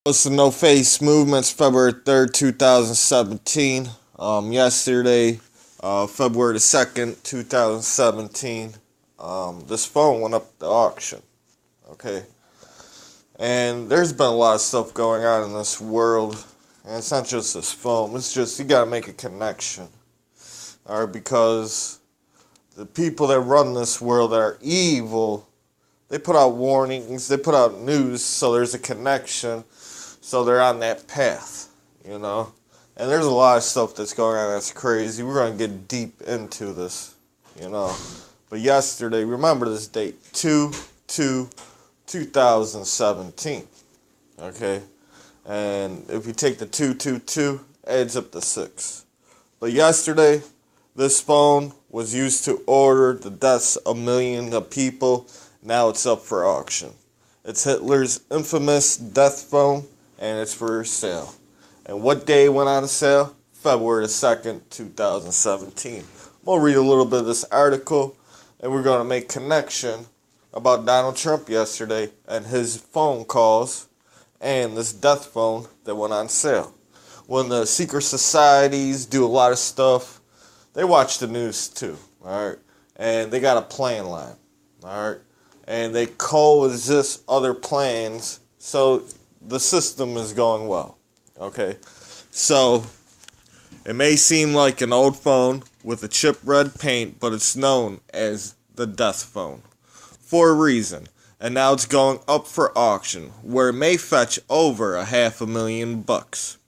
Post No Face Movements, February 3rd, 2017. Yesterday, February the 2nd, 2017, this phone went up the auction. Okay. And there's been a lot of stuff going on in this world. And it's not just this phone. It's just you gotta make a connection. Alright, because the people that run this world that are evil, they put out warnings, they put out news, so there's a connection. So they're on that path, you know. And there's a lot of stuff that's going on that's crazy. We're going to get deep into this, you know. But yesterday, remember this date, 2/2/2017, okay? And if you take the 222, adds up to 6. But yesterday, this phone was used to order the deaths of millions of people. Now it's up for auction. It's Hitler's infamous death phone, and it's for sale. And what day went on sale? February 2nd, 2017. I'm going to read a little bit of this article, and we're going to make connection about Donald Trump yesterday and his phone calls and this death phone that went on sale. When the secret societies do a lot of stuff, they watch the news too, all right? And they got a plan line, all right? And they coexist other plans, so the system is going well, okay? So, it may seem like an old phone with a chip red paint, but it's known as the death phone for a reason. And now it's going up for auction, where it may fetch over $500,000.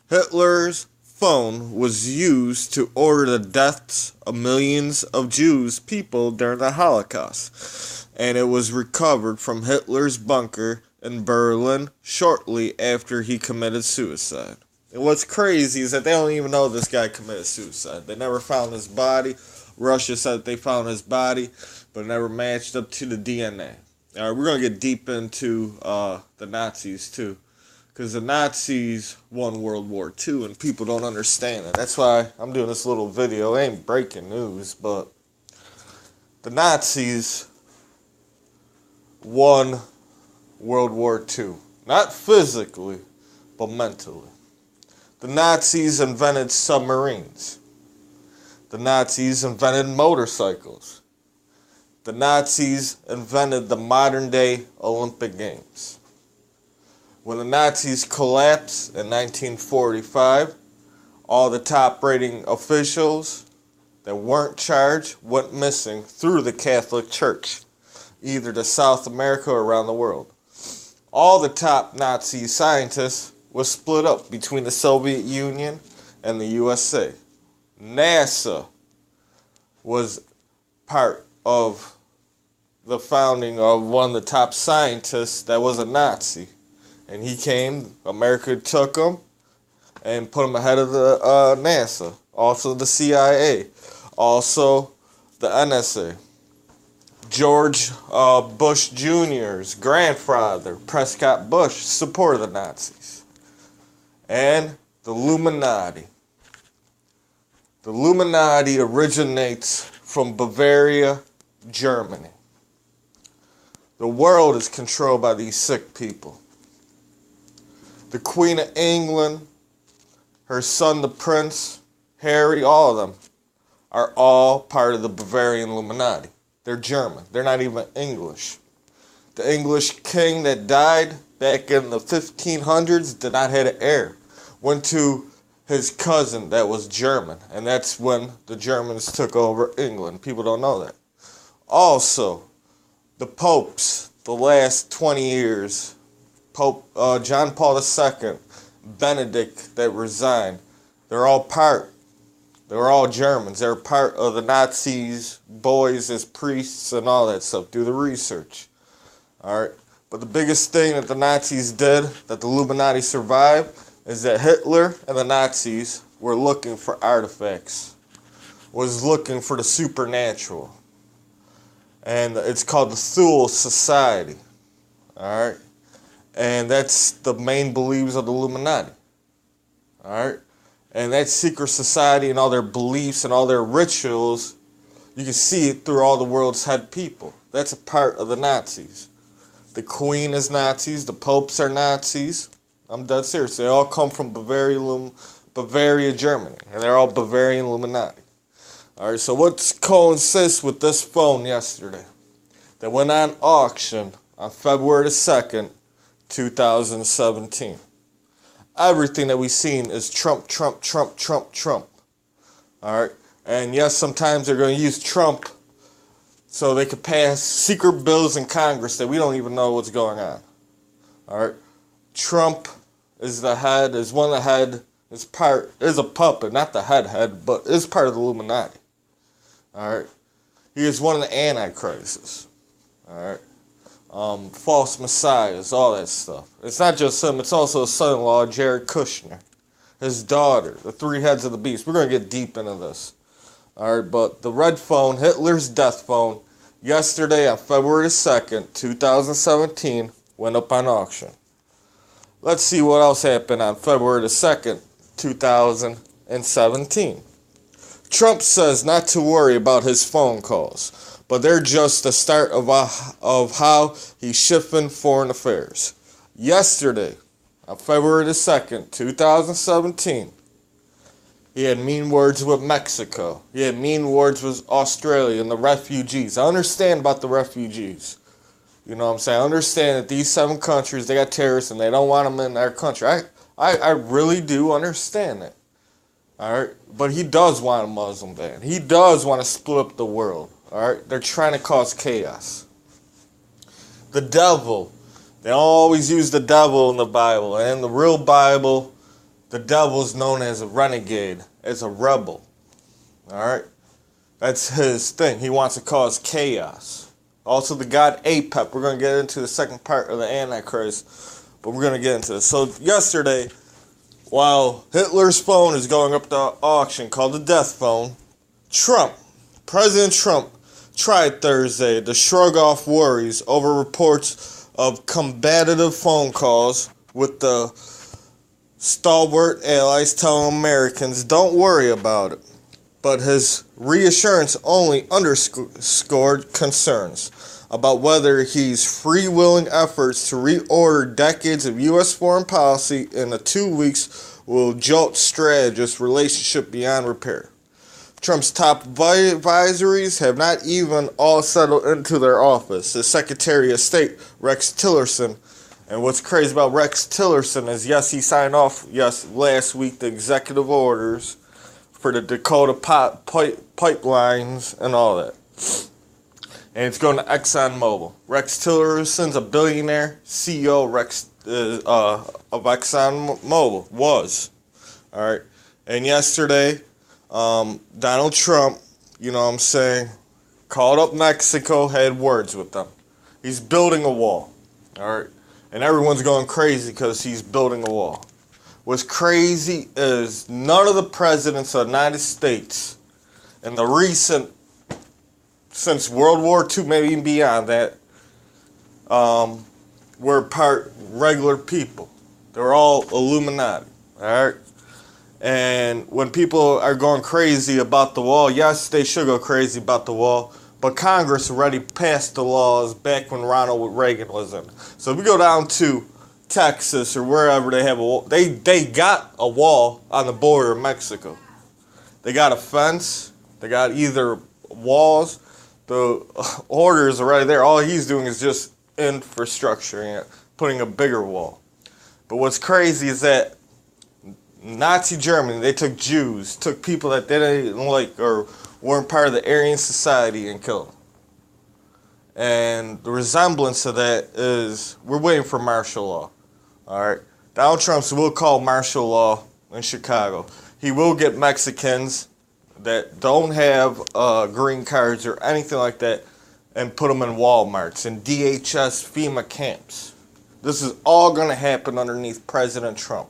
Hitler's phone was used to order the deaths of millions of Jewish people during the Holocaust, and it was recovered from Hitler's bunker in Berlin shortly after he committed suicide. And what's crazy is that they don't even know this guy committed suicide. They never found his body. Russia said they found his body, but it never matched up to the DNA. All right, we're going to get deep into the Nazis too, because the Nazis won World War II, and people don't understand it. That's why I'm doing this little video. It ain't breaking news, but the Nazis won World War II. Not physically, but mentally. The Nazis invented submarines. The Nazis invented motorcycles. The Nazis invented the modern-day Olympic Games. When the Nazis collapsed in 1945, all the top-rating officials that weren't charged went missing through the Catholic Church, either to South America or around the world. All the top Nazi scientists was split up between the Soviet Union and the USA. NASA was part of the founding of one of the top scientists that was a Nazi. And he came, America took him and put him ahead of the NASA. Also the CIA. Also the NSA. George Bush Jr.'s grandfather, Prescott Bush, supported the Nazis. And the Illuminati. The Illuminati originates from Bavaria, Germany. The world is controlled by these sick people. The Queen of England, her son the Prince, Harry, all of them are all part of the Bavarian Illuminati. They're German. They're not even English. The English king that died back in the 1500s did not have an heir. Went to his cousin that was German. And that's when the Germans took over England. People don't know that. Also, the popes, the last 20 years, Pope John Paul II, Benedict that resigned, they're all Germans. They're part of the Nazis, boys as priests and all that stuff. Do the research. Alright? But the biggest thing that the Nazis did, that the Illuminati survived, is that Hitler and the Nazis were looking for artifacts. Was looking for the supernatural. And it's called the Thule Society. Alright? And that's the main beliefs of the Illuminati. Alright? And that secret society and all their beliefs and all their rituals, you can see it through all the world's head people. That's a part of the Nazis. The Queen is Nazis. The popes are Nazis. I'm dead serious. They all come from Bavaria, Germany. And they're all Bavarian Illuminati. Alright, so what coincides with this phone yesterday that went on auction on February the 2nd, 2017? Everything that we've seen is Trump, Trump, Trump, Trump, Trump. Alright? And yes, sometimes they're going to use Trump so they could pass secret bills in Congress that we don't even know what's going on. Alright? Trump is the head, is one of the head, is a puppet, not the head, but is part of the Illuminati. Alright? He is one of the antichrists. Alright? False messiahs, all that stuff. It's not just him, it's also his son-in-law, Jared Kushner. His daughter, the three heads of the beast. We're going to get deep into this. Alright, but the red phone, Hitler's death phone, yesterday on February 2nd, 2017, went up on auction. Let's see what else happened on February 2nd, 2017. Trump says not to worry about his phone calls, but they're just the start of how he's shifting foreign affairs. Yesterday, on February 2nd, 2017, he had mean words with Mexico. He had mean words with Australia and the refugees. I understand about the refugees. You know what I'm saying? I understand that these 7 countries, they got terrorists and they don't want them in their country. I really do understand that. Alright? But he does want a Muslim ban. He does want to split up the world. Alright? They're trying to cause chaos. The devil. They always use the devil in the Bible. And in the real Bible, the devil is known as a renegade, as a rebel. Alright? That's his thing. He wants to cause chaos. Also, the god Apep. We're going to get into the second part of the Antichrist, but we're going to get into this. So, yesterday, while Hitler's phone is going up to auction, called the death phone, President Trump, tried Thursday to shrug off worries over reports of combative phone calls with the stalwart allies telling Americans don't worry about it. But his reassurance only underscored concerns about whether his free-willing efforts to reorder decades of U.S. foreign policy in the 2 weeks will jolt strategists' relationship beyond repair. Trump's top advisories have not even all settled into their office. The Secretary of State, Rex Tillerson, and what's crazy about Rex Tillerson is, yes, he signed off last week the executive orders for the Dakota pipelines and all that. And it's going to ExxonMobil. Rex Tillerson's a billionaire. CEO of ExxonMobil was. Alright. And yesterday, Donald Trump, you know what I'm saying, called up Mexico, had words with them. He's building a wall. Alright. And everyone's going crazy because he's building a wall. What's crazy is none of the presidents of the United States in the recent, since World War II, maybe even beyond that, were part regular people. They were all Illuminati, alright? And when people are going crazy about the wall, yes, they should go crazy about the wall, but Congress already passed the laws back when Ronald Reagan was in. So if we go down to Texas or wherever they have a wall, they got a wall on the border of Mexico. They got a fence. They got either walls. The orders are right there. All he's doing is just infrastructure, putting a bigger wall. But what's crazy is that Nazi Germany, they took Jews, took people that they didn't like or weren't part of the Aryan society and killed them. And the resemblance of that is we're waiting for martial law. Alright? Donald Trump will call martial law in Chicago. He will get Mexicans that don't have green cards or anything like that and put them in Walmarts and DHS FEMA camps. This is all going to happen underneath President Trump.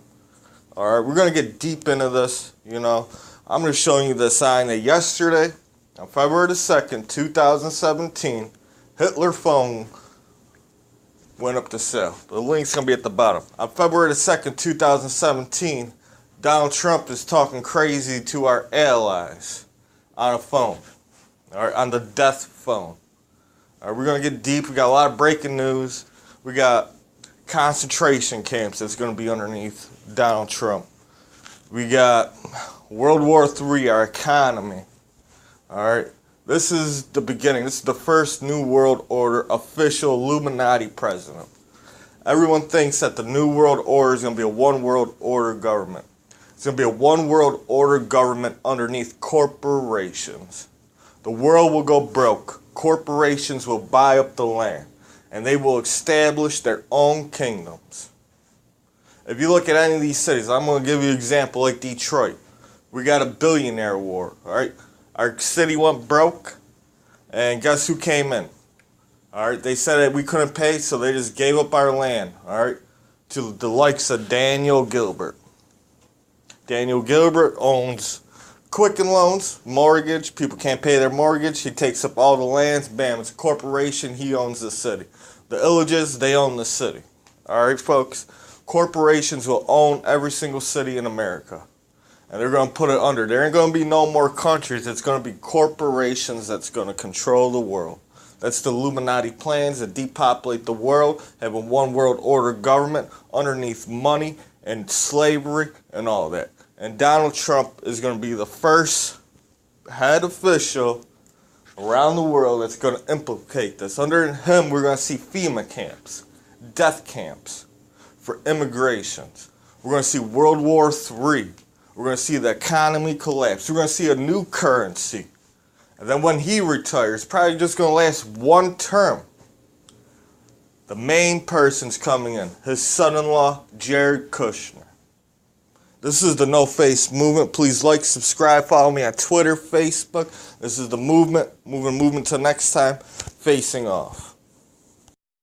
Alright? We're going to get deep into this, you know. I'm going to show you the sign that yesterday, on February the 2nd, 2017, Hitler phone went up to sale. The link's going to be at the bottom. On February the 2nd, 2017, Donald Trump is talking crazy to our allies on a phone. Alright, on the death phone. Alright, we're going to get deep. We got a lot of breaking news. We got concentration camps that's going to be underneath Donald Trump. We got World War III, our economy. All right. This is the beginning. This is the first New World Order official Illuminati president. Everyone thinks that the New World Order is going to be a one world order government. It's going to be a one world order government underneath corporations. The world will go broke. Corporations will buy up the land, and they will establish their own kingdoms. If you look at any of these cities, I'm going to give you an example like Detroit. We got a billionaire war, all right? Our city went broke, and guess who came in? All right, they said that we couldn't pay, so they just gave up our land, all right, to the likes of Daniel Gilbert. Daniel Gilbert owns Quicken Loans, mortgage. People can't pay their mortgage. He takes up all the lands. Bam, it's a corporation. He owns the city. The Illages, they own the city. All right, folks. Corporations will own every single city in America. And they're going to put it under. There ain't going to be no more countries. It's going to be corporations that's going to control the world. That's the Illuminati plans to depopulate the world, have a one world order government underneath money and slavery and all that. And Donald Trump is going to be the first head official around the world that's going to implicate this. Under him, we're going to see FEMA camps, death camps for immigrations. We're going to see World War III. We're going to see the economy collapse. We're going to see a new currency. And then when he retires, probably just going to last one term. The main person's coming in, his son-in-law, Jared Kushner. This is the No Face Movement. Please like, subscribe, follow me on Twitter, Facebook. This is the movement. Moving to next time. Facing off.